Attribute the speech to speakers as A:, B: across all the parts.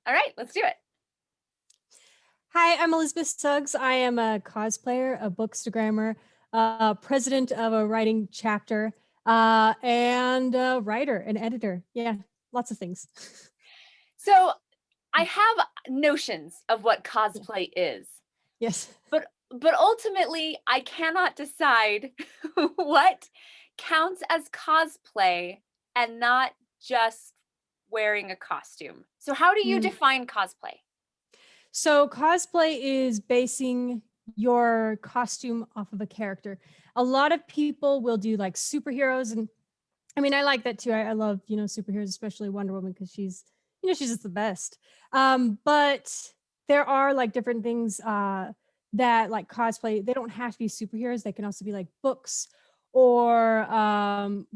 A: All right, let's do it.
B: Hi, I'm Elizabeth Suggs. I am a cosplayer, a bookstagrammer, president of a writing chapter, and a writer, an editor. Yeah, lots of things.
A: So I have notions of what
B: Yeah.
A: cosplay is,
B: Yes.
A: but ultimately I cannot decide what counts as cosplay and not just wearing a costume. So how do you
B: Mm.
A: define cosplay?
B: So cosplay is basing your costume off of a character. A lot of people will do like superheroes, and I mean, I like that too. I love, superheroes, especially Wonder Woman, because she's just the best. But there are like different things that like cosplay, they don't have to be superheroes. They can also be like books or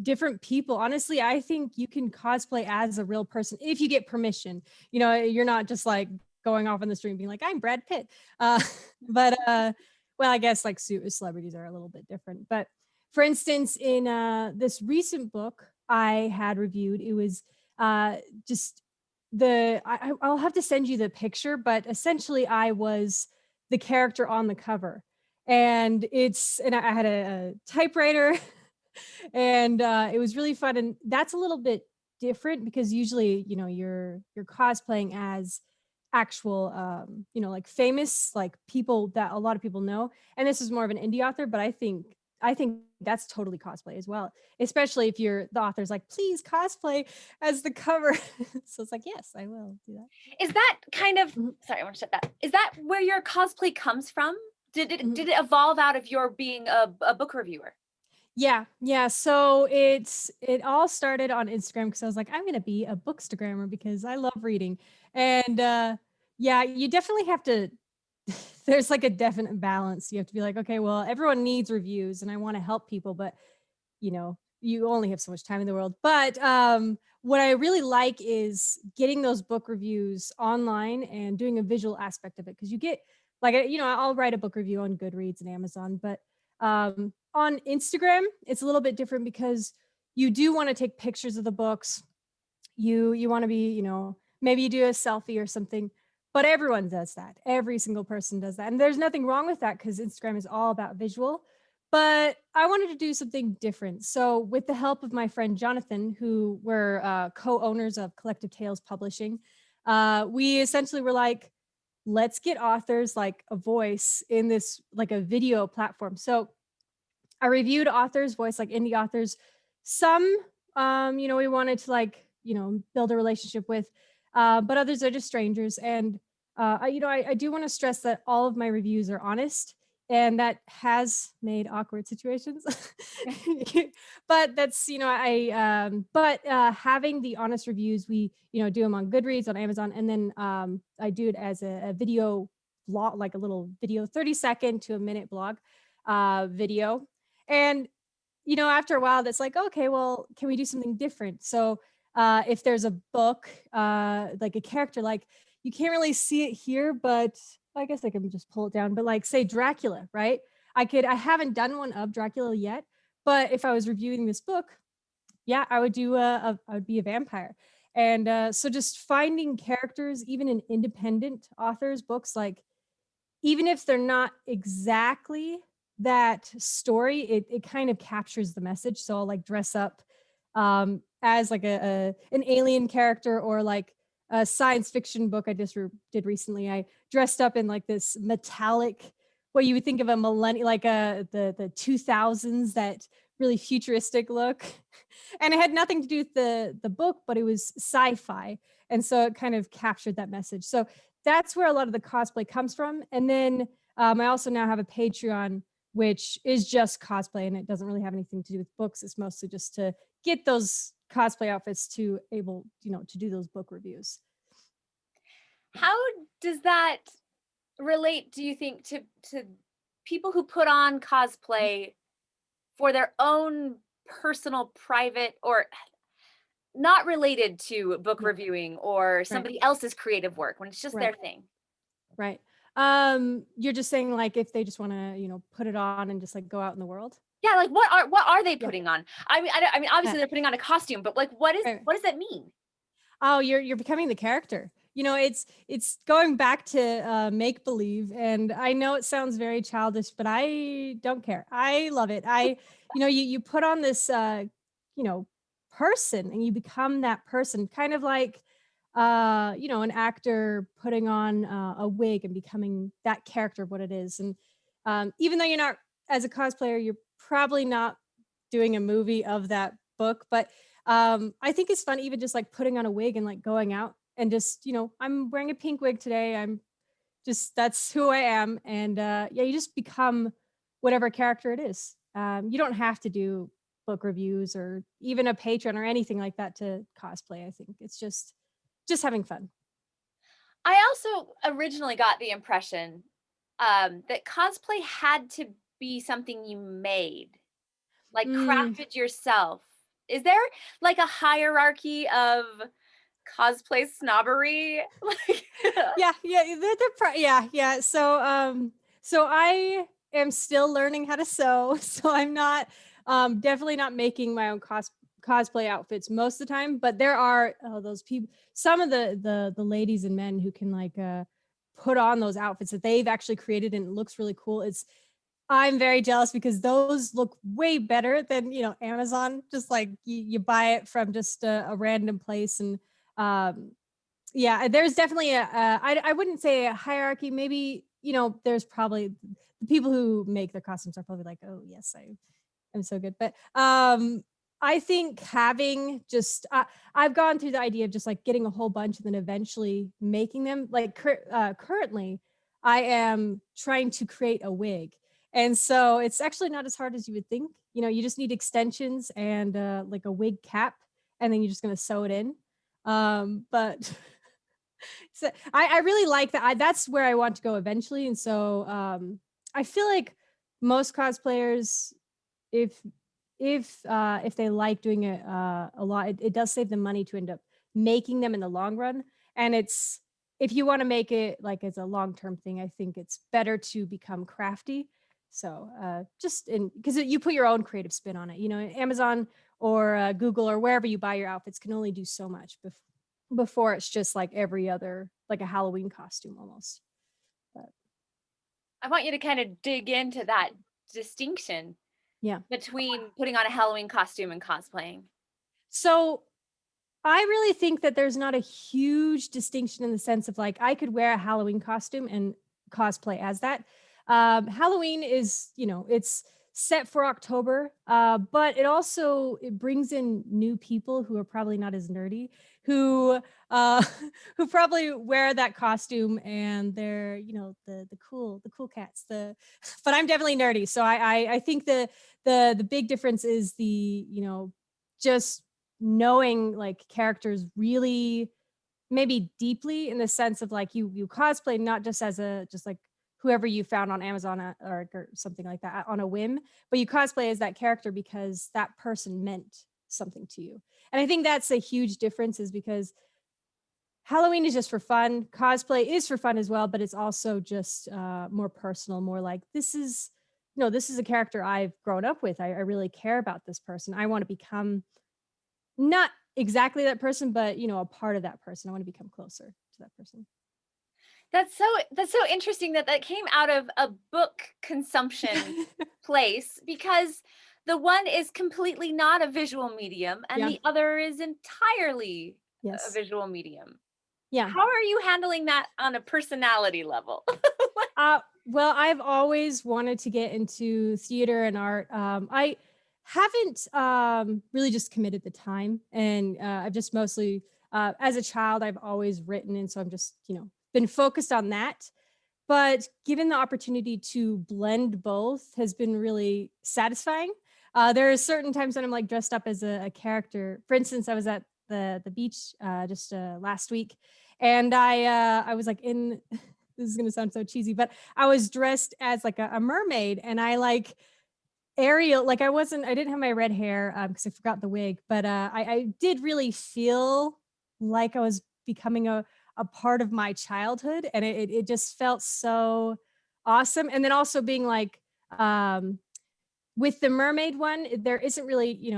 B: different people. Honestly, I think you can cosplay as a real person if you get permission. You're not just like going off on the street and being like, I'm Brad Pitt. Uh, but well, I guess like celebrities are a little bit different. But for instance, in this recent book I had reviewed, it was uh, just I'll have to send you the picture, but essentially I was the character on the cover, and I had a typewriter, and it was really fun. And that's a little bit different because usually, you're cosplaying as actual like famous like people that a lot of people know, and this is more of an indie author, but I think that's totally cosplay as well, especially if you're the author's like, please cosplay as the cover. So it's like, yes, I will do that.
A: Is that kind of
B: Mhm,
A: sorry, I want to shut that. Is that where your cosplay comes from? Did it
B: mhm.
A: did it evolve out of your being a book reviewer?
B: Yeah. So it all started on Instagram because I was like, I'm gonna be a bookstagrammer because I love reading. And yeah, you definitely have to there's like a definite balance. You have to be like, okay, well, everyone needs reviews and I want to help people, but you only have so much time in the world. But what I really like is getting those book reviews online and doing a visual aspect of it, because you get like I'll write a book review on Goodreads and Amazon, but on Instagram it's a little bit different because you do want to take pictures of the books. You want to be, maybe you do a selfie or something, but everyone does that. Every single person does that. And there's nothing wrong with that because Instagram is all about visual. But I wanted to do something different. So, with the help of my friend Jonathan, who were co owners of Collective Tales Publishing, we essentially were like, let's get authors like a voice in this, like a video platform. So, I reviewed authors, voice like indie authors. Some, we wanted to like, build a relationship with, but others are just strangers. And, I do want to stress that all of my reviews are honest, and that has made awkward situations. But that's, but having the honest reviews, we, do them on Goodreads, on Amazon, and then I do it as a video blog, like a little video, 30-second to a minute blog video. And, after a while, that's like, okay, well, can we do something different? So, if there's a book, like a character, like you can't really see it here, but I guess I can just pull it down. But like, say Dracula, right? I haven't done one of Dracula yet, but if I was reviewing this book, yeah, I would do I would be a vampire. And so just finding characters, even in independent authors' books, like even if they're not exactly that story, it kind of captures the message. So I'll like dress up as like an alien character, or like a science fiction book I just did recently. I dressed up in like this metallic, what you would think of a millennium, like the 2000s, that really futuristic look. And it had nothing to do with the book, but it was sci-fi, and so it kind of captured that message. So that's where a lot of the cosplay comes from. And then I also now have a Patreon, which is just cosplay, and it doesn't really have anything to do with books. It's mostly just to get those cosplay outfits to able, to do those book reviews.
A: How does that relate, do you think, to people who put on cosplay for their own personal, private, or not related to book
B: Yeah,
A: reviewing or
B: right,
A: somebody else's creative work when it's just
B: right,
A: their thing?
B: right. You're just saying like if they just want to, put it on and just like go out in the world.
A: Yeah, like what are they
B: Yeah.
A: putting on? I mean,
B: Uh,
A: obviously they're putting on a costume, but like
B: right.
A: what does that mean?
B: Oh, you're becoming the character. it's going back to make believe, and I know it sounds very childish, but I don't care. I love it. You put on this you know person, and you become that person, kind of like an actor putting on a wig and becoming that character of what it is. And even though you're not, as a cosplayer, you're probably not doing a movie of that book, but I think it's fun even just like putting on a wig and like going out and just, I'm wearing a pink wig today. I'm just, that's who I am. And yeah, you just become whatever character it is. You don't have to do book reviews or even a Patreon or anything like that to cosplay. I think it's just having fun.
A: I also originally got the impression that cosplay had to be something you made, like
B: Mm,
A: crafted yourself. Is there like a hierarchy of cosplay snobbery? Like,
B: yeah, yeah, yeah, yeah. So I am still learning how to sew, so I'm not definitely not making my own cosplay outfits most of the time, but there are those people, some of the ladies and men who can like put on those outfits that they've actually created and it looks really cool. I'm very jealous because those look way better than, Amazon. Just like you buy it from just a random place. And um yeah, there's definitely I wouldn't say a hierarchy. Maybe, there's probably the people who make their costumes are probably like, oh yes, I'm so good. But I think having just I've gone through the idea of just like getting a whole bunch and then eventually making them. Like currently, I am trying to create a wig, and so it's actually not as hard as you would think. You just need extensions and like a wig cap, and then you're just gonna sew it in. But so I really like that. That's where I want to go eventually, and so I feel like most cosplayers, if if they like doing it a lot, it does save them money to end up making them in the long run. And it's if you want to make it like as a long term thing, I think it's better to become crafty. So just in because you put your own creative spin on it. Amazon or Google or wherever you buy your outfits can only do so much before it's just like every other, like a Halloween costume almost. But
A: I want you to kind of dig into that distinction
B: yeah.
A: between putting on a Halloween costume and cosplaying.
B: So I really think that there's not a huge distinction in the sense of like I could wear a Halloween costume and cosplay as that. Halloween is, it's set for October, but it brings in new people who are probably not as nerdy, who who probably wear that costume and they're, the cool cats. But I'm definitely nerdy, so I think the big difference is just knowing like characters really maybe deeply, in the sense of like you cosplay not just as a just like whoever you found on Amazon or something like that on a whim, but you cosplay as that character because that person meant something to you. And I think that's a huge difference, is because Halloween is just for fun, cosplay is for fun as well, but it's also just more personal, more like this is a character I've grown up with. I really care about this person. I want to become not exactly that person, but, a part of that person. I wanna become closer to that person.
A: That's so interesting that that came out of a book consumption place, because the one is completely not a visual medium and
B: Yeah.
A: the other is entirely a
B: Yes.
A: visual medium.
B: Yeah.
A: How are you handling that on a personality level?
B: Well, I've always wanted to get into theater and art. I haven't really just committed the time, and I've just mostly, as a child, I've always written, and so I'm just, been focused on that. But given the opportunity to blend both has been really satisfying. There are certain times when I'm like dressed up as a character. For instance, I was at the beach just last week, and I was like in. This is gonna sound so cheesy, but I was dressed as like a mermaid, and I like Ariel. Like I didn't have my red hair because I forgot the wig, but I did really feel like I was becoming a part of my childhood, and it just felt so awesome. And then also being like, with the mermaid one, there isn't really,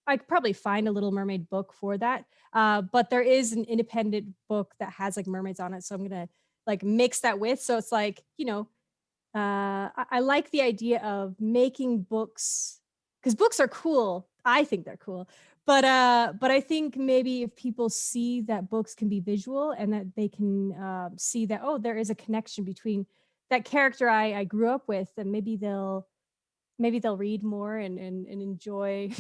B: I could probably find a Little Mermaid book for that. But there is an independent book that has like mermaids on it. So I'm gonna like mix that with. So it's like, I like the idea of making books because books are cool. I think they're cool. But I think maybe if people see that books can be visual and that they can see that, oh, there is a connection between that character I grew up with, and maybe they'll read more and enjoy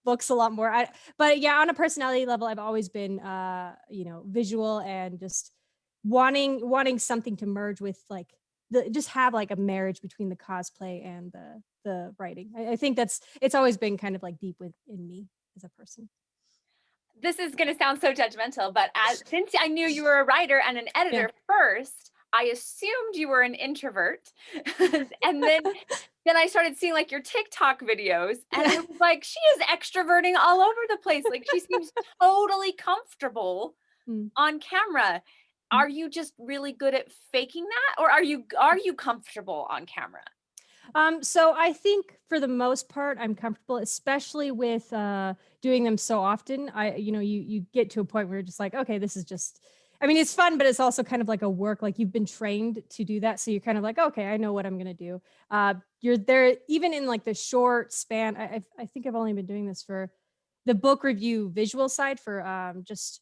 B: books a lot more. But yeah, on a personality level, I've always been visual and just wanting something to merge with like the just have like a marriage between the cosplay and the writing. I think it's always been kind of like deep within me as a person.
A: This is gonna sound so judgmental, but since I knew you were a writer and an
B: Yeah.
A: editor first, I assumed you were an introvert. And then I started seeing like your TikTok videos, and I
B: Yeah.
A: was like, she is extroverting all over the place. Like she seems totally comfortable
B: Mm.
A: on camera.
B: Mm.
A: Are you just really good at faking that, or are you comfortable on camera?
B: So I think for the most part, I'm comfortable, especially with doing them so often. You get to a point where you're just like, okay, this is just. I mean, it's fun, but it's also kind of like a work. Like you've been trained to do that, so you're kind of like, okay, I know what I'm gonna do. You're there even in like the short span. I think I've only been doing this for the book review visual side for just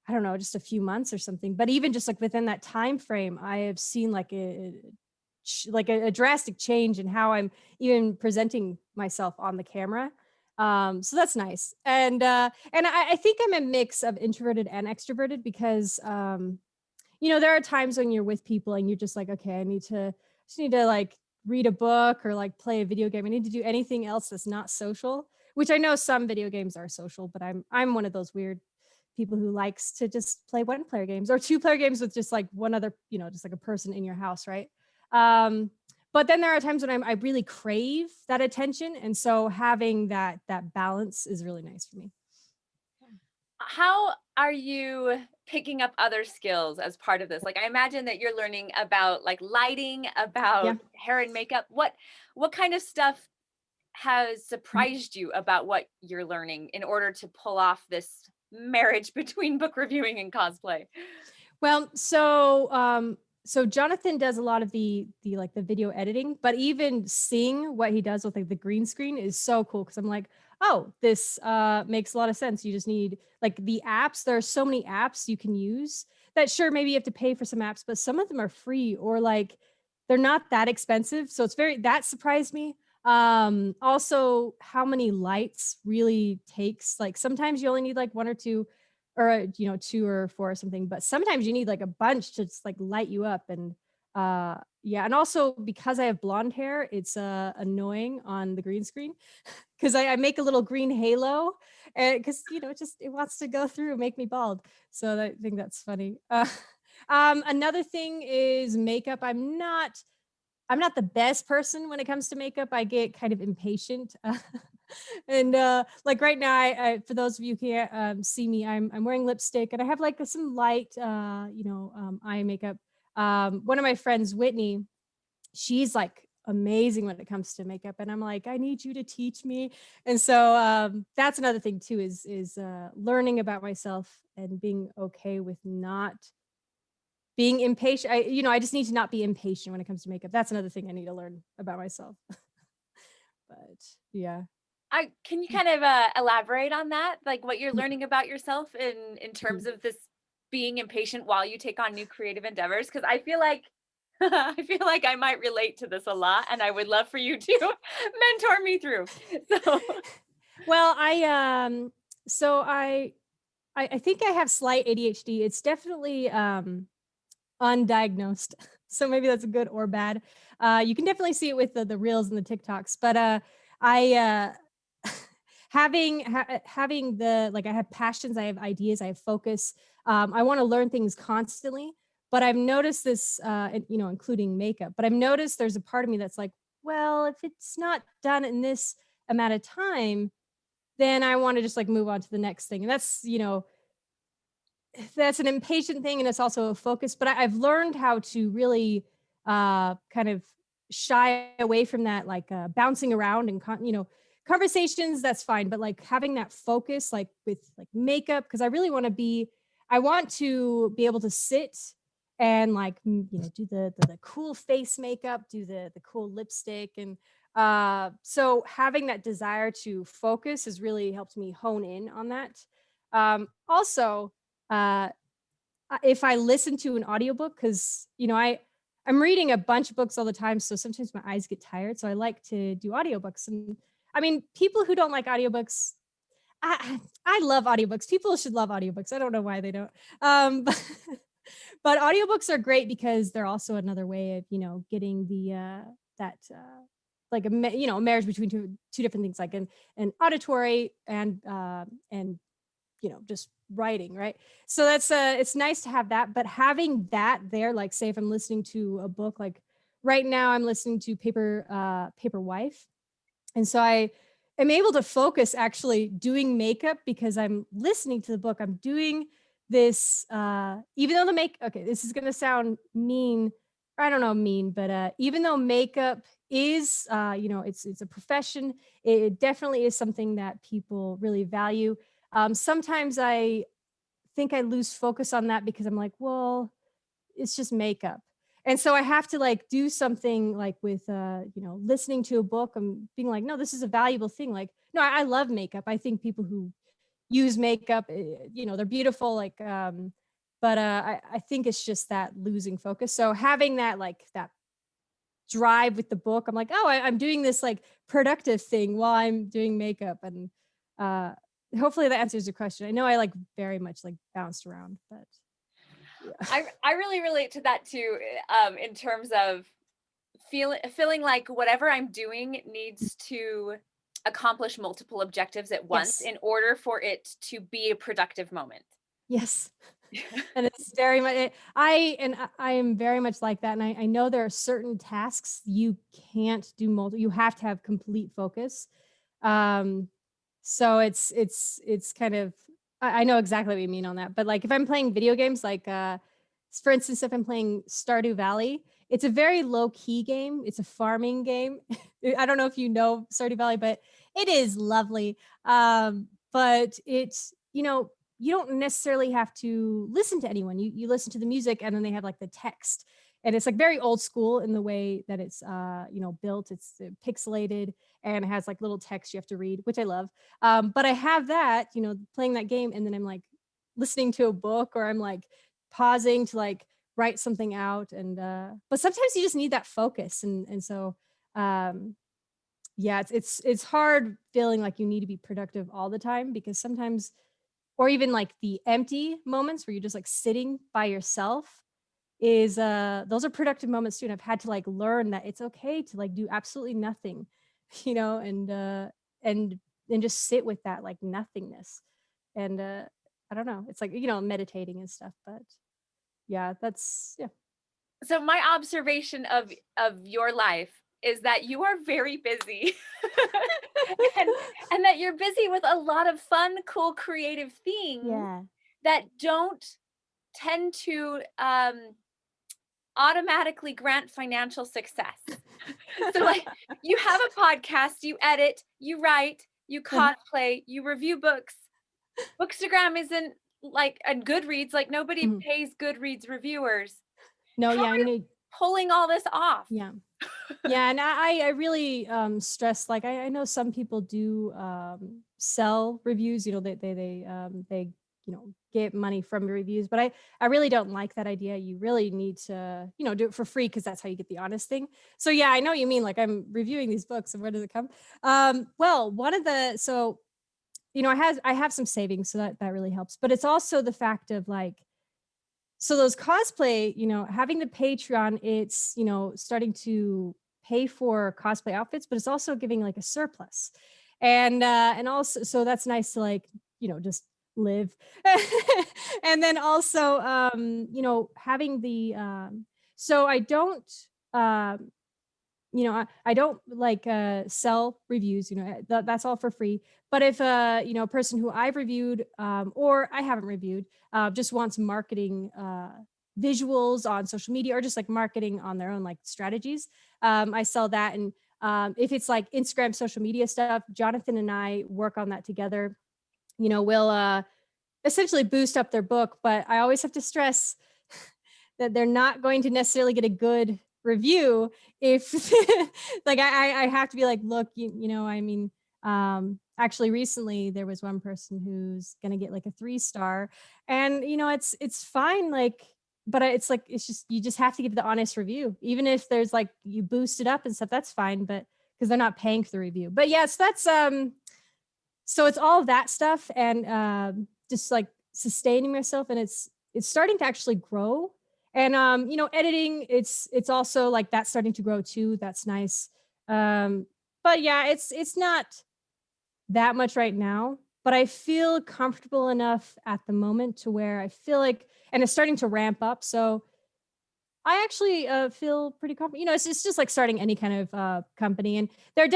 B: I don't know, just a few months or something. But even just like within that time frame, I have seen like a drastic change in how I'm even presenting myself on the camera. So that's nice. And I think I'm a mix of introverted and extroverted because there are times when you're with people and you're just like, okay, I just need to like read a book or like play a video game. I need to do anything else that's not social, which I know some video games are social, but I'm one of those weird people who likes to just play one player games or two player games with just like one other, just like a person in your house, right? Um, but then there are times when I really crave that attention, and so having that balance is really nice for me.
A: How are you picking up other skills as part of this? Like, I imagine that you're learning about like lighting,
B: Yeah.
A: about hair and makeup. What kind of stuff has surprised you about what you're learning in order to pull off this marriage between book reviewing and cosplay?
B: Well, so Jonathan does a lot of the like the video editing, but even seeing what he does with like the green screen is so cool because I'm like, oh, this makes a lot of sense. You just need like the apps. There are so many apps you can use that sure maybe you have to pay for some apps, but some of them are free or like they're not that expensive. So it's very that surprised me. Also how many lights really takes. Like sometimes you only need like one or two or two or four or something, but sometimes you need like a bunch to just like light you up. And yeah, and also because I have blonde hair, it's annoying on the green screen because I make a little green halo and because it wants to go through and make me bald. So I think that's funny. Another thing is makeup. I'm not the best person when it comes to makeup. I get kind of impatient. And like right now, for those of you who can't see me, I'm wearing lipstick and I have like some light, eye makeup. One of my friends, Whitney, she's like amazing when it comes to makeup, and I'm like, I need you to teach me. And so that's another thing too is learning about myself and being okay with not being impatient. I just need to not be impatient when it comes to makeup. That's another thing I need to learn about myself. But yeah.
A: I Can you kind of elaborate on that? Like what you're
B: Yeah.
A: learning about yourself in terms
B: Mhm.
A: of this being impatient while you take on new creative endeavors? Because I feel like I feel like I might relate to this a lot, and I would love for you to mentor me through. So
B: Well, so I think I have slight ADHD. It's definitely undiagnosed. So maybe that's good or bad. You can definitely see it with the reels and the TikToks, but I having the like I have passions, I have ideas, I have focus. I want to learn things constantly, but I've noticed this, including makeup. But I've noticed there's a part of me that's like, well, if it's not done in this amount of time, then I want to just like move on to the next thing. And that's an impatient thing and it's also a focus, but I've learned how to really kind of shy away from that, like bouncing around and conversations, that's fine, but like having that focus, like with like makeup, because I want to be able to sit and like do the cool face makeup, do the cool lipstick, and so having that desire to focus has really helped me hone in on that. Also, uh if I listen to an audiobook, because I'm reading a bunch of books all the time, so sometimes my eyes get tired. So I like to do audiobooks. And I mean, people who don't like audiobooks, I love audiobooks. People should love audiobooks. I don't know why they don't. But audiobooks are great because they're also another way of, getting the that like a marriage between two different things, like an auditory and just writing, right? So that's it's nice to have that, but having that there, like say if I'm listening to a book, like right now I'm listening to Paper Wife, and so I am able to focus actually doing makeup because I'm listening to the book. I'm doing this even though okay, this is going to sound mean, or I don't know, mean, but even though makeup is it's a profession, it definitely is something that people really value. Sometimes I think I lose focus on that because I'm like, well, it's just makeup. And so I have to like do something like with listening to a book. I'm being like, no, this is a valuable thing. Like, no, I love makeup. I think people who use makeup, they're beautiful. Like, but I think it's just that losing focus. So having that like that drive with the book, I'm like, oh, I'm doing this like productive thing while I'm doing makeup. And uh hopefully that answers your question. I know I like very much like bounced around, but yeah.
A: I really relate to that too, in terms of feeling like whatever I'm doing needs to accomplish multiple objectives at once
B: Yes.
A: in order for it to be a productive moment.
B: Yes. And it's very much I am very much like that. And I know there are certain tasks you can't do you have to have complete focus. Um, so it's kind of I know exactly what you mean on that. But like if I'm playing video games, like for instance, if I'm playing Stardew Valley, it's a very low key game. It's a farming game. I don't know if you know Stardew Valley, but it is lovely. But it's you don't necessarily have to listen to anyone. You listen to the music, and then they have like the text, and it's like very old school in the way that it's built. It's pixelated and it has like little text you have to read, which I love. But I have that, playing that game, and then I'm like listening to a book, or I'm like pausing to like write something out. And but sometimes you just need that focus, and so um yeah, it's hard feeling like you need to be productive all the time, because sometimes, or even like the empty moments where you're just like sitting by yourself, is those are productive moments too. And I've had to like learn that it's okay to like do absolutely nothing, and and just sit with that like nothingness. And I don't know, it's like meditating and stuff. But yeah, that's yeah.
A: So my observation of your life is that you are very busy. and and that you're busy with a lot of fun, cool, creative things
B: Yeah.
A: that don't tend to automatically grant financial success. So like you have a podcast, you edit, you write, you cosplay, you review books. Bookstagram isn't like a Goodreads, like nobody
B: Mhm.
A: pays Goodreads reviewers.
B: No,
A: How
B: yeah, I
A: are you
B: know.
A: pulling all this off?
B: Yeah. Yeah, and I really stress, like I know some people do sell reviews, they get money from the reviews, but I really don't like that idea. You really need to do it for free, because that's how you get the honest thing. So yeah, I know what you mean, like I'm reviewing these books, and where does it come? Well, one of the so I have some savings, so that really helps, but it's also the fact of like, so those cosplay, having the Patreon, it's, starting to pay for cosplay outfits, but it's also giving like a surplus. And also, so that's nice to like, just live. And then also, having the, so I don't, um, I don't like sell reviews, that's all for free. But if a person who I've reviewed, or I haven't reviewed, just wants marketing visuals on social media, or just like marketing on their own like strategies, I sell that. And If it's like Instagram, social media stuff, Jonathan and I work on that together. We'll essentially boost up their book, but I always have to stress that they're not going to necessarily get a good review if like I have to be like, look, I mean, actually recently there was one person who's gonna get like a 3 star, and it's fine, like, but it's like, it's just, you just have to give the honest review, even if there's like, you boost it up and stuff, that's fine, but because they're not paying for the review. But yes, that's so it's all of that stuff, and just like sustaining myself, and it's starting to actually grow. And editing, it's also like that's starting to grow too. That's nice. But yeah, it's not that much right now, but I feel comfortable enough at the moment to where I feel like, and it's starting to ramp up. So I actually feel pretty confident. It's just like starting any kind of company, and there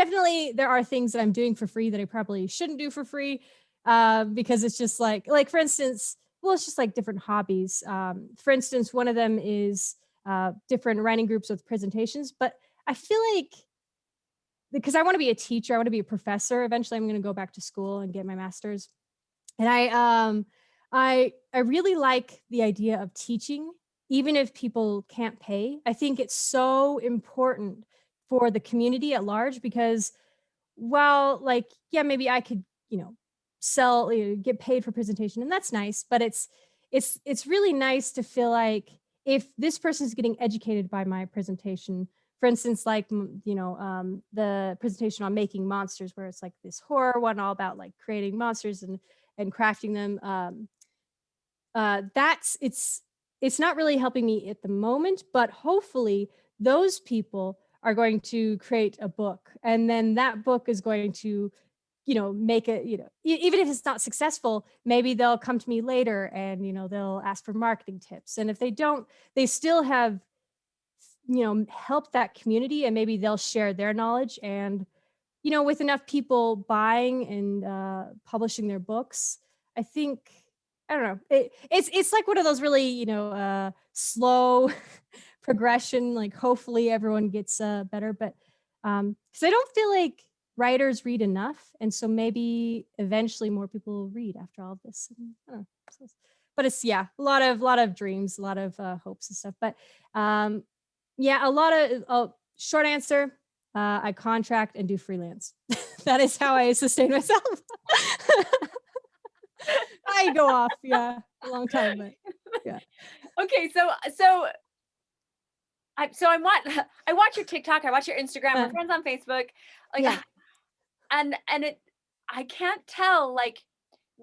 B: are things that I'm doing for free that I probably shouldn't do for free, because it's just like for instance, well, it's just like different hobbies. For instance, one of them is different writing groups with presentations, but I feel like because I want to be a teacher, I want to be a professor. Eventually, I'm going to go back to school and get my master's, and I really like the idea of teaching, even if people can't pay. I think it's so important for the community at large because, while, like, yeah, maybe I could, sell, get paid for presentation, and that's nice, but it's really nice to feel like if this person is getting educated by my presentation. For instance, like, the presentation on making monsters, where it's like this horror one all about like creating monsters and crafting them. That's it's not really helping me at the moment, but hopefully those people are going to create a book, and then that book is going to, make it, even if it's not successful, maybe they'll come to me later and, they'll ask for marketing tips. And if they don't, they still have, helped that community, and maybe they'll share their knowledge. And with enough people buying and publishing their books, I think, I don't know. It's like one of those really, slow progression. Like, hopefully everyone gets better, but because I don't feel like writers read enough, and so maybe eventually more people will read after all of this. And, I don't know. But it's, yeah, a lot of dreams, a lot of hopes and stuff. But um, yeah, a lot of short answer. I contract and do freelance. That is how I sustain myself. I go off, yeah, a long time, but yeah.
A: Okay, so I watch your TikTok, I watch your Instagram, we're
B: Uh,
A: friends on Facebook, like,
B: yeah.
A: and I can't tell, like,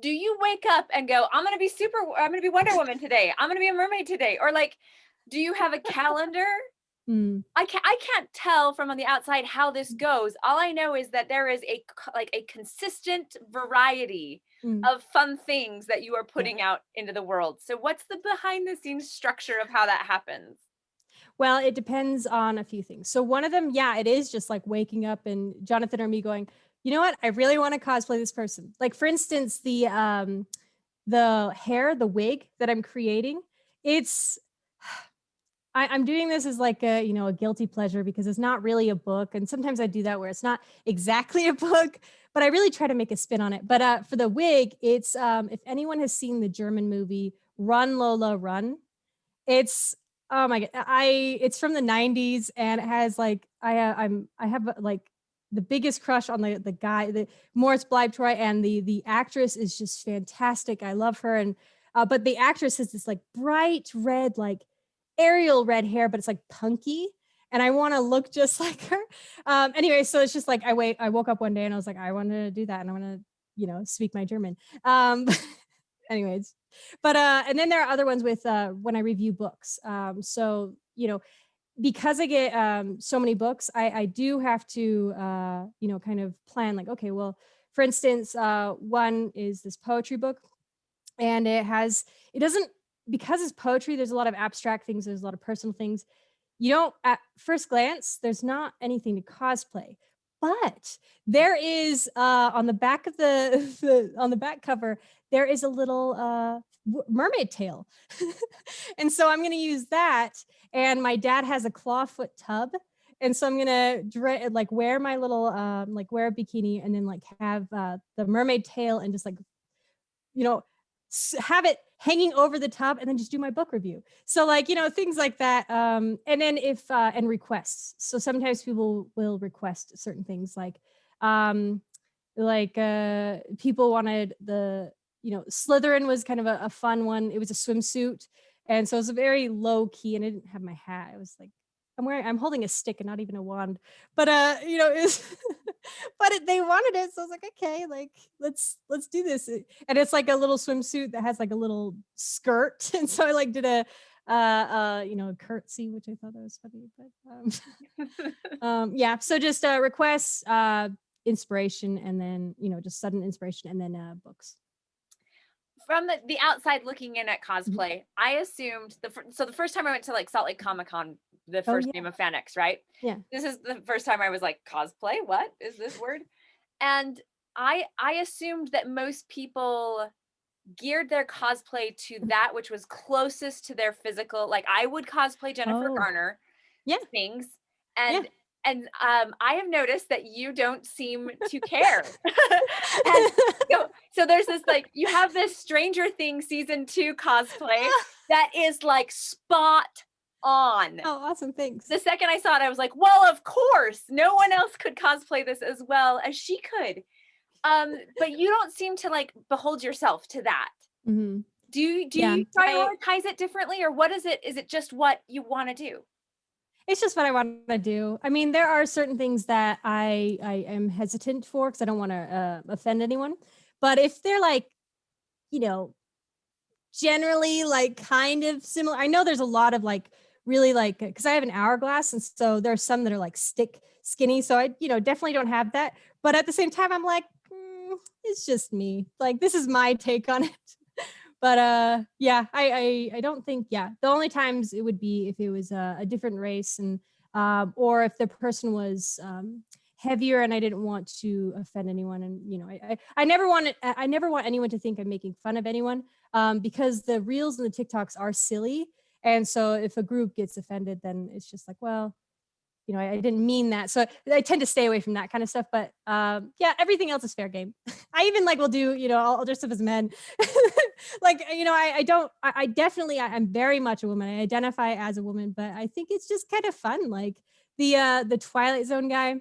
A: do you wake up and go, I'm gonna be Wonder Woman today, I'm gonna be a mermaid today, or like, do you have a calendar?
B: Mm,
A: I can't tell from on the outside how this goes. All I know is that there is like a consistent variety
B: mm,
A: of fun things that you are
B: yeah.
A: putting out into the world. So what's the behind the scenes structure of how that happens?
B: Well, it depends on a few things. So one of them, yeah, it is just like waking up and Jonathan or me going, "You know what? I really want to cosplay this person." Like, for instance, the hair, the wig that I'm creating, it's I'm doing this as like a, a guilty pleasure because it's not really a book. And sometimes I do that where it's not exactly a book, but I really try to make a spin on it. But for the wig, it's if anyone has seen the German movie Run Lola Run, it's, oh my god, it's from the 90s, and it has like, I have like the biggest crush on the guy, the Morris Bleibtreu, and the actress is just fantastic. I love her. And but the actress has this like bright red, like Ariel red hair, but it's like punky, and I want to look just like her. Anyway, so it's just like I woke up one day and I was like, I want to do that, and I want to, speak my German. Anyways, but and then there are other ones with when I review books. So, because I get so many books, I do have to kind of plan, like, okay, well, for instance, one is this poetry book, and it doesn't, because it's poetry, there's a lot of abstract things, there's a lot of personal things. You don't, at first glance, there's not anything to cosplay, but there is on the back of on the back cover, there is a little mermaid tail. And so I'm going to use that. And my dad has a clawfoot tub, And so I'm gonna like wear my little like wear a bikini and then like have the mermaid tail and just like, you know, have it hanging over the top and then just do my book review. So like, things like that. And then if and requests. So sometimes people will request certain things um people wanted Slytherin was kind of a fun one. It was a swimsuit. And so it was a very low key and I didn't have my hat. I was like, I'm holding a stick and not even a wand. But it was they wanted it. So I was like, okay, like let's do this. And it's like a little swimsuit that has like a little skirt. And so I like did a curtsy, which I thought that was funny. But yeah, so just requests, inspiration, and then just sudden inspiration, and then books.
A: From the outside looking in at
B: Mhm.
A: cosplay, I assumed so the first time I went to like Salt Lake Comic Con, the
B: Oh
A: first
B: yeah,
A: name of FanX, right?
B: yeah.
A: This is the first time I was like, cosplay? What is this word? And I assumed that most people geared their cosplay to
B: Mhm.
A: that which was closest to their physical. Like I would cosplay Jennifer
B: Oh
A: Garner
B: yeah,
A: things,
B: yeah.
A: and I have noticed that you don't seem to care. And so there's this like you have this Stranger Things season 2 cosplay that is like spot on.
B: Oh, awesome! Thanks.
A: The second I saw it, I was like, well, of course, no one else could cosplay this as well as she could. But you don't seem to like behold yourself to that.
B: Hmm.
A: Do
B: Yeah,
A: you prioritize it differently, or what is it? Is it just what you want to do?
B: it's just what I want to do. I mean, there are certain things that I am hesitant for because I don't want to offend anyone. But if they're like, you know, generally like kind of similar, I know there's a lot of like really like because I have an hourglass, and so there's some that are like stick skinny. So I, definitely don't have that. But at the same time, I'm like, it's just me. Like this is my take on it. But yeah, I don't think, yeah, the only times it would be if it was a different race, and or if the person was heavier and I didn't want to offend anyone. And I never want anyone to think I'm making fun of anyone, because the reels and the TikToks are silly. And so if a group gets offended, then it's just like, well, I didn't mean that. So I tend to stay away from that kind of stuff. But yeah, everything else is fair game. I even like will do, I'll dress up as men. Like, I don't, I definitely, I'm very much a woman. I identify as a woman, but I think it's just kind of fun. Like the Twilight Zone guy,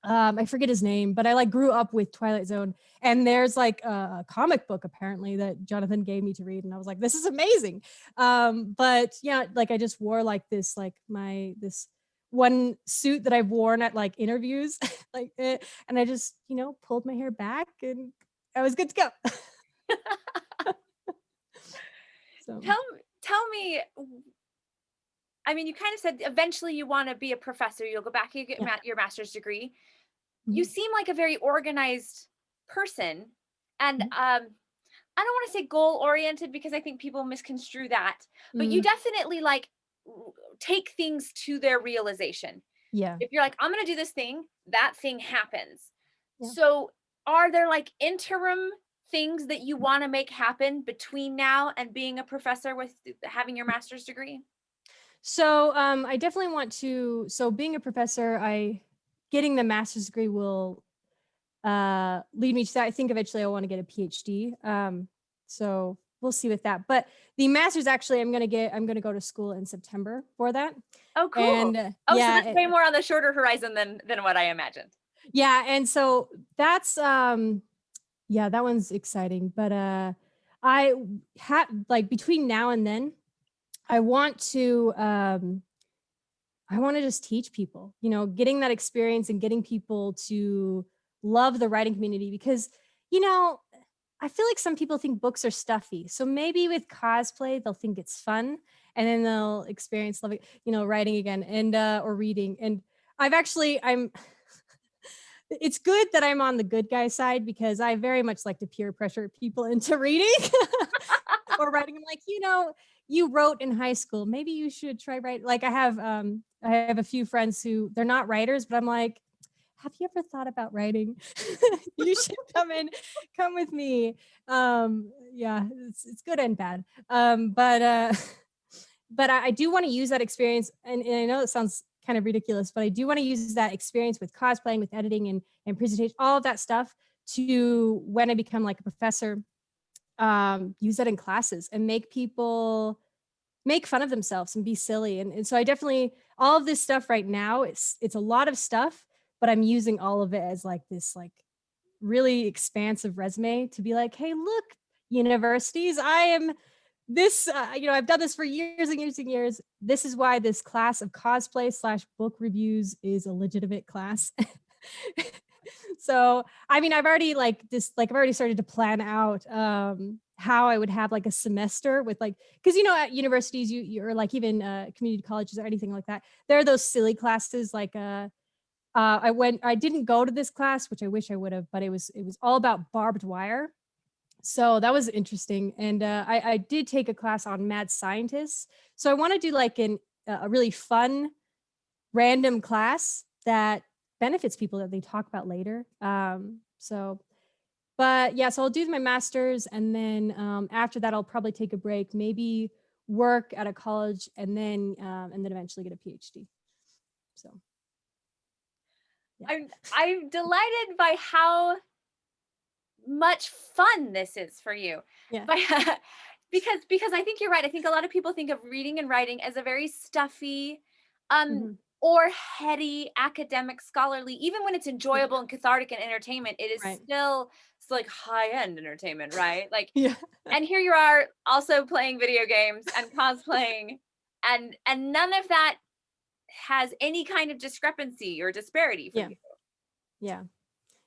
B: I forget his name, but I like grew up with Twilight Zone, and there's like a comic book apparently that Jonathan gave me to read, and I was like, this is amazing. But yeah, like I just wore like this one suit that I've worn at like interviews, and I just pulled my hair back, and I was good to go. So
A: Tell me, I mean, you kind of said eventually you want to be a professor. You'll go back, you get
B: yeah.
A: your master's degree. You
B: Mhm,
A: seem like a very organized person, and
B: mhm,
A: I don't want to say goal oriented because I think people misconstrue that, but you
B: mm,
A: definitely like take things to their realization.
B: yeah,
A: If you're like, I'm going to do this thing, that thing happens.
B: yeah.
A: So, are there like interim things that you want to make happen between now and being a professor with having your master's degree?
B: So I definitely want to. So being a professor, I getting the master's degree will lead me to that. I think eventually I want to get a PhD. So we'll see with that. But the master's actually, I'm gonna go to school in September for that.
A: Oh, cool.
B: And
A: Oh, so
B: yeah,
A: that's way more on the shorter horizon than what I imagined.
B: yeah, and so that's yeah, that one's exciting. But I have like between now and then, I want to just teach people, getting that experience and getting people to love the writing community because, you know, I feel like some people think books are stuffy. So maybe with cosplay, they'll think it's fun and then they'll experience loving, writing again and or reading. And I'm it's good that I'm on the good guy side because I very much like to peer pressure people into reading or writing. I'm like, you wrote in high school. Maybe you should try writing. Like I have a few friends who they're not writers, but I'm like, have you ever thought about writing? You should come with me. Yeah, it's good and bad. But I do want to use that experience, and I know it sounds kind of ridiculous, but I do want to use that experience with cosplaying, with editing and presentation, all of that stuff to when I become like a professor, use that in classes and make people make fun of themselves and be silly. And so I definitely, all of this stuff right now, it's a lot of stuff, but I'm using all of it as like this like really expansive resume to be like, hey, look, universities, I am this, I've done this for years and years and years. This is why this class of cosplay slash book reviews is a legitimate class. So, I mean, I've already started to plan out how I would have like a semester with like, because at universities, you're like even community colleges or anything like that. There are those silly classes like I didn't go to this class, which I wish I would have, but it was all about barbed wire. So that was interesting. And I did take a class on mad scientists. So I want to do like a really fun, random class that benefits people that they talk about later. But yeah, so I'll do my master's, and then after that, I'll probably take a break, maybe work at a college, and then eventually get a PhD. So yeah.
A: I'm delighted by how much fun this is for you.
B: Yeah.
A: But because I think you're right. I think a lot of people think of reading and writing as a very stuffy um
B: Mhm.
A: or heady academic scholarly, even when it's
B: Yeah.
A: enjoyable and cathartic and entertainment, it is
B: Right.
A: still it's like high-end entertainment, right? Like,
B: Yeah.
A: and here you are also playing video games and cosplaying, and none of that has any kind of discrepancy or disparity for
B: Yeah.
A: you.
B: Yeah.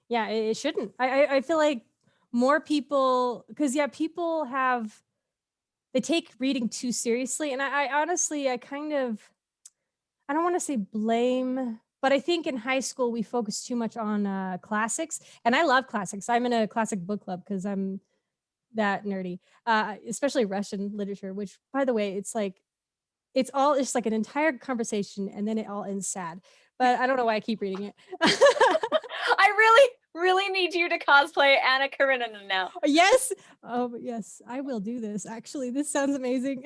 B: Yeah. It shouldn't. I feel like more people, because yeah, people have they take reading too seriously, and I honestly I kind of I don't want to say blame, but I think in high school we focus too much on classics, and I love classics. I'm in a classic book club because I'm that nerdy, especially Russian literature. Which, by the way, it's all it's like an entire conversation, and then it all ends sad. But I don't know why I keep reading it.
A: I really, really need you to cosplay Anna Karenina now.
B: Yes, oh yes, I will do this. Actually, this sounds amazing.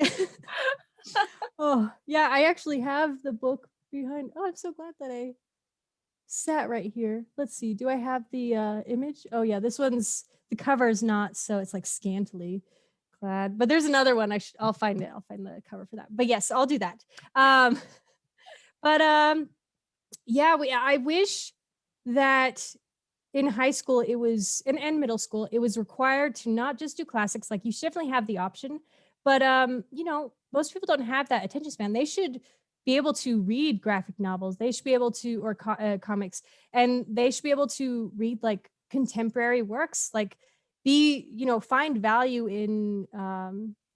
B: Oh yeah, I actually have the book behind. Oh, I'm so glad that I sat right here. Let's see. Do I have the image? Oh yeah, this one's the cover is not so it's like scantily clad. But there's another one. I'll find it. I'll find the cover for that. But yes, I'll do that. Um but yeah, I wish that in high school it was and middle school it was required to not just do classics. Like you should definitely have the option, but most people don't have that attention span. They should be able to read graphic novels. They should be able to or comics, and they should be able to read like contemporary works, like be find value in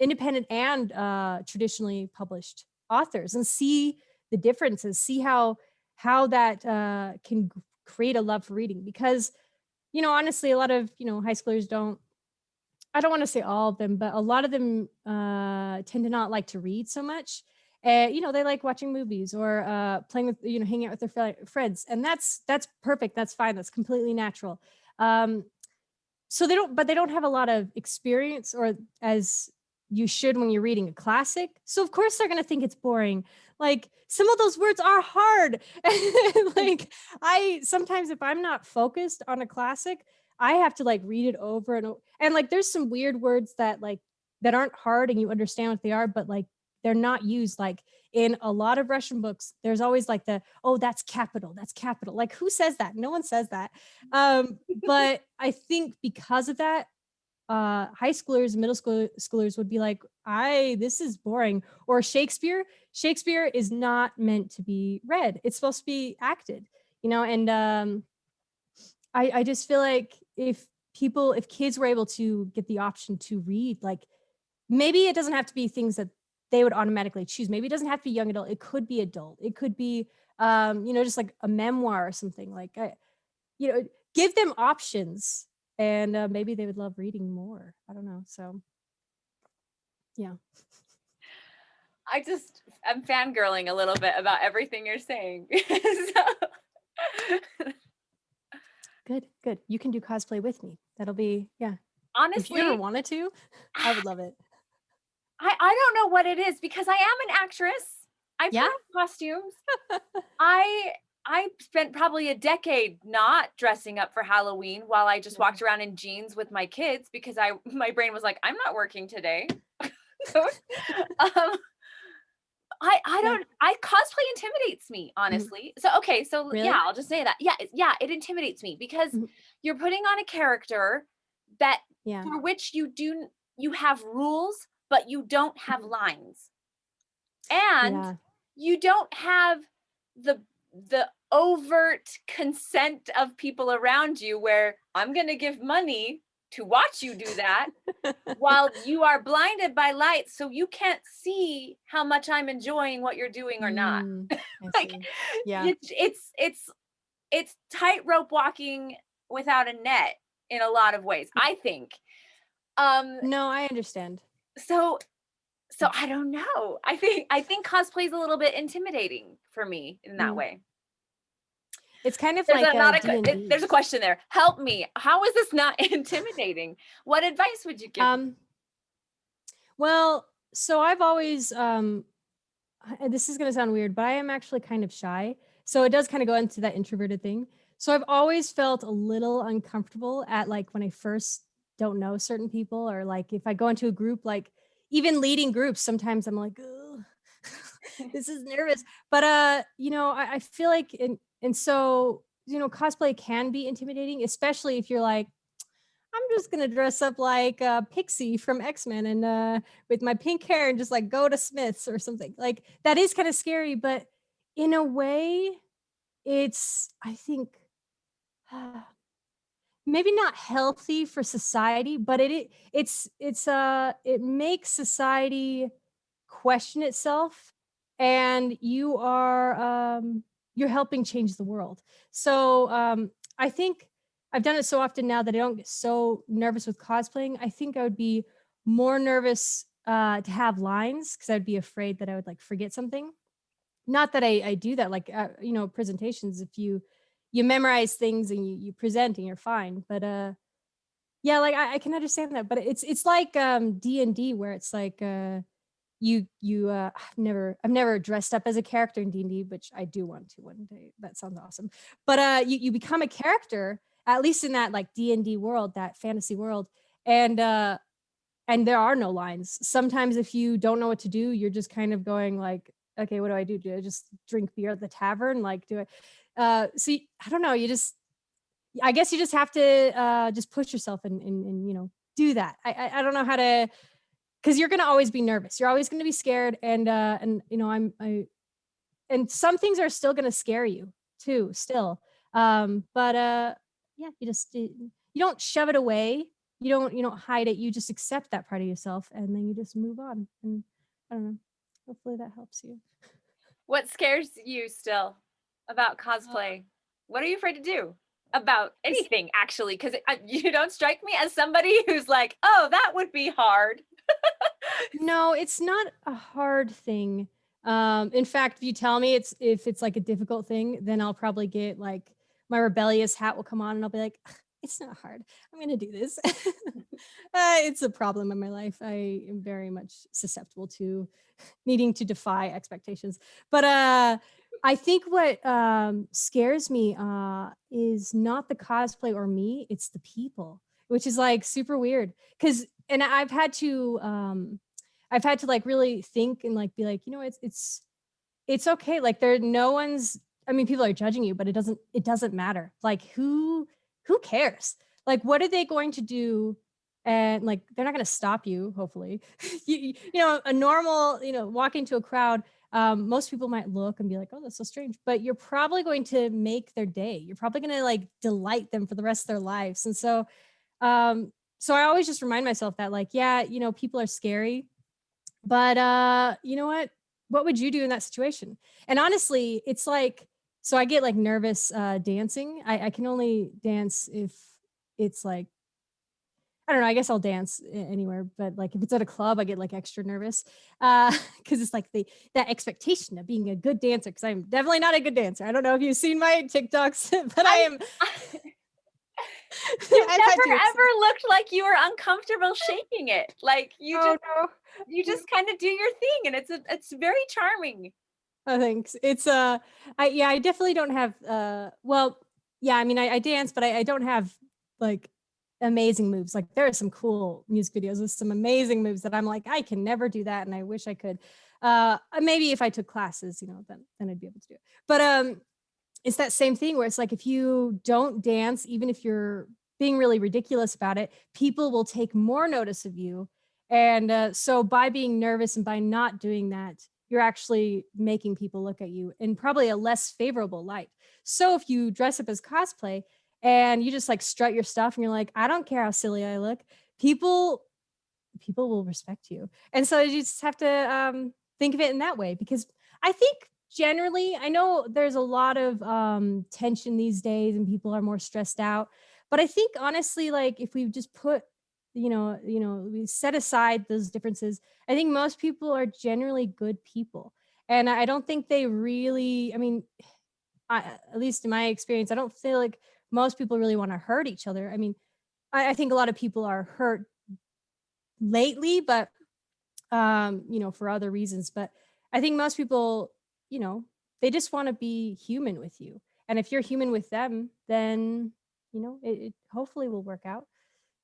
B: independent and traditionally published authors, and see the differences, see how that can create a love for reading. Because honestly, a lot of high schoolers don't, I don't want to say all of them, but a lot of them tend to not like to read so much. They like watching movies or playing with, hanging out with their friends, and that's perfect. That's fine. That's completely natural. Um, so they don't have a lot of experience, or as you should when you're reading a classic. So of course they're going to think it's boring. Like some of those words are hard. Like I sometimes, if I'm not focused on a classic, I have to like read it over and over. And like there's some weird words that aren't hard and you understand what they are, but like they're not used. Like in a lot of Russian books, there's always like oh, that's capital, that's capital. Like who says that? No one says that. But I think because of that, high schoolers, schoolers would be like, this is boring. Or Shakespeare is not meant to be read. It's supposed to be acted, and I just feel like if kids were able to get the option to read, like maybe it doesn't have to be things that they would automatically choose. Maybe it doesn't have to be young adult. It could be adult. It could be, just like a memoir or something. Like, you know, give them options, and maybe they would love reading more. I don't know. So, yeah.
A: I'm fangirling a little bit about everything you're saying. So,
B: Good, good. You can do cosplay with me. That'll be, yeah. If you ever
A: honestly,
B: wanted to, I would love it.
A: I don't know what it is because I am an actress. I put
B: Yeah.
A: on costumes. I I spent probably a decade not dressing up for Halloween while I just
B: Yeah.
A: walked around in jeans with my kids because I my brain was like, I'm not working today. So, um, I
B: Yeah.
A: don't I cosplay intimidates me,
B: Mhm.
A: honestly. So okay, so yeah,
B: Really?
A: I'll just say that. Yeah, yeah, it intimidates me because
B: Mhm.
A: you're putting on a character that
B: Yeah.
A: for which you have rules, but you don't have
B: Mhm.
A: lines. And
B: Yeah.
A: you don't have the overt consent of people around you where I'm going to give money to watch you do that while you are blinded by light so you can't see how much I'm enjoying what you're doing or not.
B: Mm, I
A: Like
B: see. Yeah.
A: it's tightrope walking without a net in a lot of ways, I think. Um
B: No, I understand.
A: so so
B: Mm.
A: I don't know. I think cosplay is a little bit intimidating for me in that
B: Mm.
A: way.
B: It's kind of
A: There's
B: like
A: a not a
B: D&D.
A: there's a question there. Help me. How is this not intimidating? What advice would you give me?
B: Um, well, so I've always and this is going to sound weird, but I am actually kind of shy. So it does kind of go into that introverted thing. So I've always felt a little uncomfortable at like when I first don't know certain people, or like if I go into a group, like even leading groups, sometimes I'm like, oh, this is nervous. But I feel like and so cosplay can be intimidating, especially if you're like, I'm just gonna dress up like Pixie from X-Men and with my pink hair and just like go to Smith's or something. Like that is kind of scary, but in a way, it's I think maybe not healthy for society, but it makes society question itself, and you're helping change the world. So I think I've done it so often now that I don't get so nervous with cosplaying. I think I would be more nervous to have lines because I'd be afraid that I would like forget something. Not that I do that, like presentations. If you memorize things and you present and you're fine, but yeah, like I can understand that, but it's like D&D where it's like I've never dressed up as a character in D&D, which I do want to one day. That sounds awesome. But you become a character, at least in that like D&D world, that fantasy world, and and there are no lines. Sometimes if you don't know what to do, you're just kind of going like, okay, what do I do? Do I just drink beer at the tavern? Like, do I I don't know, I guess you just have to just push yourself and do that. I don't know how to, because you're gonna always be nervous. You're always gonna be scared, and and some things are still gonna scare you too, still. But yeah, you don't shove it away. You don't hide it. You just accept that part of yourself, and then you just move on. And I don't know. Hopefully that helps you.
A: What scares you still about cosplay? What are you afraid to do? About
B: This
A: anything actually, cuz you don't strike me as somebody who's like, "Oh, that would be hard."
B: No, it's not a hard thing. In fact, if you tell me if it's like a difficult thing, then I'll probably get like my rebellious hat will come on and I'll be like, "Ugh, it's not hard. I'm gonna do this." It's a problem in my life. I am very much susceptible to needing to defy expectations. But I think what scares me is not the cosplay or me, it's the people, which is like super weird. Cause and I've had to like really think and like be like, it's okay. Like there no one's I mean, people are judging you, but it doesn't matter. Like who cares? Like what are they going to do? And like they're not going to stop you, hopefully. A normal, walk into a crowd, most people might look and be like, oh, that's so strange, but you're probably going to make their day. You're probably going to like delight them for the rest of their lives. And so I always just remind myself that like, yeah, people are scary, but you know what? What would you do in that situation? And honestly, it's like, so I get like nervous dancing. I can only dance if it's like, I don't know. I guess I'll dance anywhere, but like if it's at a club, I get like extra nervous because it's like that expectation of being a good dancer. Because I'm definitely not a good dancer. I don't know if you've seen my TikToks, but I
A: I
B: am.
A: You've
B: I've had
A: never
B: to.
A: ever looked like you were uncomfortable shaking it. Like
B: Oh no.
A: you just kind of do your thing and it's very charming.
B: Oh, thanks. It's I definitely don't have well, yeah, I mean I dance, but I don't have like amazing moves. Like there are some cool music videos with some amazing moves that I'm like, I can never do that and I wish I could. Maybe if I took classes, then I'd be able to do it. But it's that same thing where it's like if you don't dance, even if you're being really ridiculous about it, people will take more notice of you. And so by being nervous and by not doing that, you're actually making people look at you in probably a less favorable light. So if you dress up as cosplay and you just like strut your stuff and you're like, I don't care how silly I look, people people will respect you. And so you just have to think of it in that way because I think generally, I know there's a lot of tension these days and people are more stressed out. But I think honestly, like if we just put, we set aside those differences, I think most people are generally good people. And I don't think they really, I mean, at least in my experience, I don't feel like most people really want to hurt each other. I mean, I think a lot of people are hurt lately, but for other reasons. But I think most people, you know, they just want to be human with you. And if you're human with them, then, it hopefully will work out.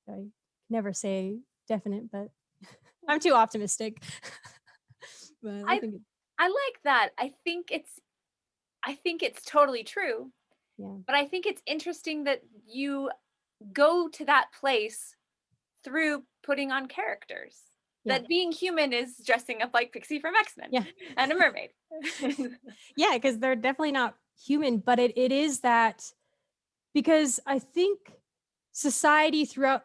B: I never say definite, but I'm too optimistic. But I
A: I
B: think,
A: I like that. I think it's totally true,
B: yeah,
A: but I think it's interesting that you go to that place through putting on characters.
B: yeah,
A: That being human is dressing up like Pixie from X-Men
B: yeah.
A: and a mermaid.
B: Yeah, because they're definitely not human, but it is that because I think society throughout,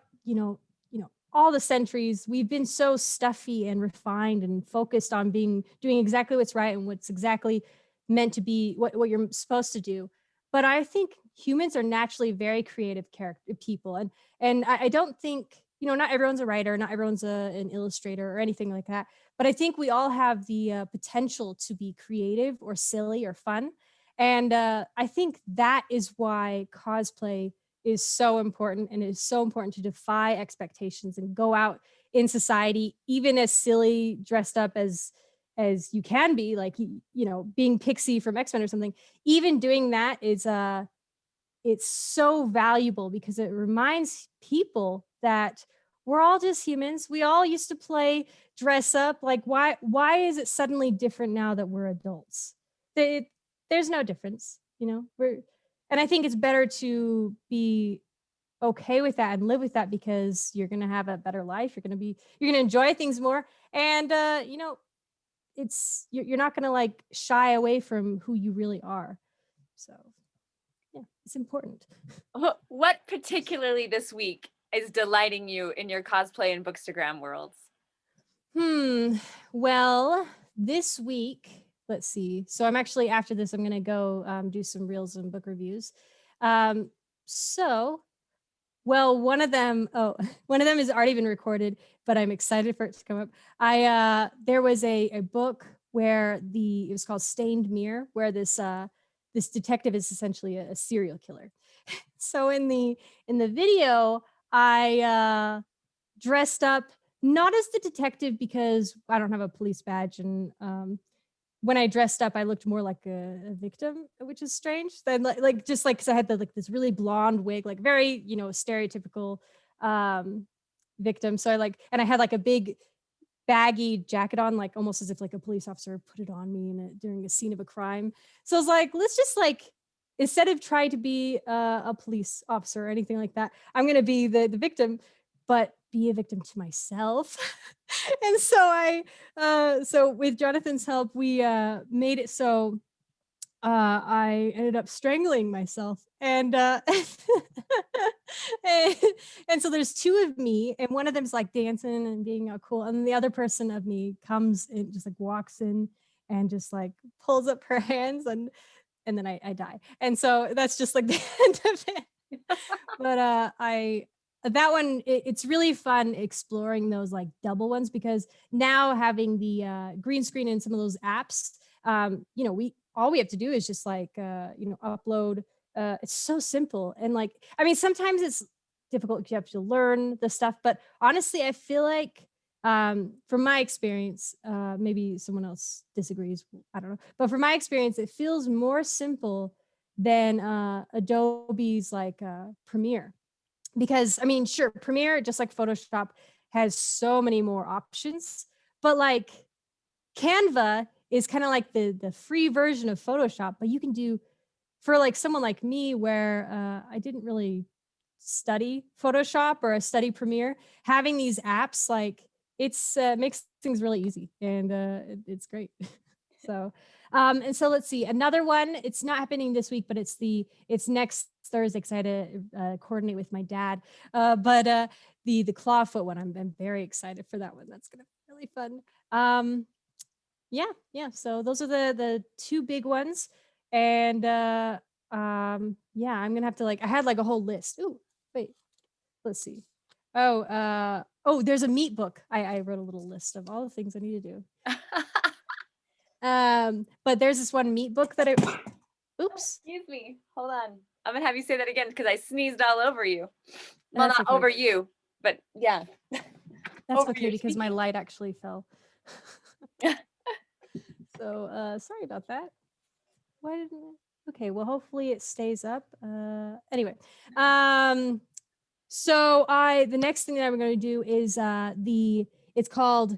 B: all the centuries, we've been so stuffy and refined and focused on doing exactly what's right and what's exactly meant to be what you're supposed to do. But I think humans are naturally very creative character people. And I don't think, not everyone's a writer, not everyone's an illustrator or anything like that. But I think we all have the potential to be creative or silly or fun. And I think that is why cosplay is so important and it is so important to defy expectations and go out in society, even as silly dressed up as you can be, like being Pixie from X-Men or something. Even doing that is it's so valuable because it reminds people that we're all just humans. We all used to play dress up. Like why is it suddenly different now that we're adults? It, there's no difference, and I think it's better to be okay with that and live with that because you're going to have a better life. You're going to enjoy things more. And you're not going to like shy away from who you really are. So, yeah, it's important.
A: What particularly this week is delighting you in your cosplay and bookstagram worlds?
B: Hmm. Well, this week, let's see. So I'm actually after this, I'm gonna go do some reels and book reviews. Um, so well, one of them, oh, one of them has already been recorded, but I'm excited for it to come up. There was a book where it was called Stained Mirror, where this detective is essentially a serial killer. So in the video, I dressed up not as the detective because I don't have a police badge, and when I dressed up, I looked more like a victim, which is strange. Then like just like because I had this really blonde wig, like very stereotypical um, victim. So and I had like a big baggy jacket on, like almost as if like a police officer put it on me during a scene of a crime. So I was like, let's just like instead of trying to be a police officer or anything like that, I'm gonna be the victim, but be a victim to myself. And so so with Jonathan's help, we made it so I ended up strangling myself, and and, and so there's two of me, and one of them's like dancing and being all cool, and the other person of me comes and just like walks in and just like pulls up her hands, and then I die, and so that's just like the end of it. But I that one it's really fun exploring those like double ones because now having the green screen in some of those apps, we all we have to do is just like upload. It's so simple, and like I mean sometimes it's difficult because you have to learn the stuff, but honestly I feel like From my experience, maybe someone else disagrees, I don't know, but from my experience it feels more simple than Adobe's like Premiere, because I mean, sure, Premiere, just like Photoshop, has so many more options, but like Canva is kind of like the free version of Photoshop, but you can do, for like someone like me where I didn't really study Photoshop or study Premiere, having these apps, like it's makes things really easy, and it's great. So and so let's see, another one, it's not happening this week, but it's next Thursday because I had to coordinate with my dad. But the clawfoot one, I'm very excited for that one. That's gonna be really fun. Yeah, yeah. So those are the two big ones. And yeah, I'm gonna have to like, I had like a whole list. Ooh, wait, let's see. Oh, there's a meat book. I wrote a little list of all the things I need to do. But there's this one meat book that I oops,
A: Excuse me. Hold on. I'm gonna have you say that again because I sneezed all over you. Well,
B: that's
A: not
B: okay.
A: over you, but yeah,
B: That's
A: over
B: okay
A: your
B: because my
A: speaking.
B: light actually fell. So sorry about that. Why didn't it? Okay, well hopefully it stays up. Anyway. Um So the next thing that I'm going to do is it's called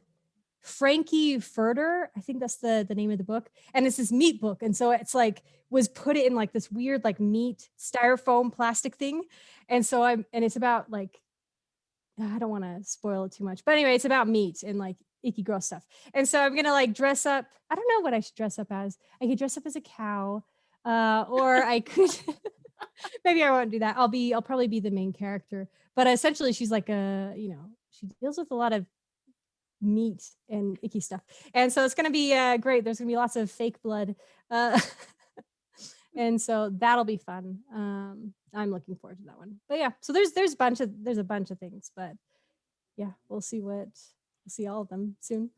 B: Frankie Furter. I think that's the name of the book. And it's this meat book. And so it's like was put it in like this weird like meat styrofoam plastic thing. And so and it's about like, I don't want to spoil it too much. But anyway, it's about meat and like icky gross stuff. And so I'm gonna like dress up. I don't know what I should dress up as. I could dress up as a cow. Or I could maybe I won't do that. I'll probably be the main character. But essentially she's like she deals with a lot of meat and icky stuff. And so it's gonna be great. There's gonna be lots of fake blood. Uh and so that'll be fun. I'm looking forward to that one. But yeah, so there's a bunch of things, but yeah, we'll see all of them soon.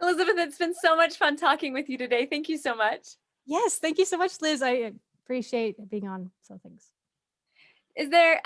A: Elizabeth, it's been so much fun talking with you today. Thank you so much.
B: Yes, thank you so much, Liz. I appreciate being on. So thanks.
A: Is there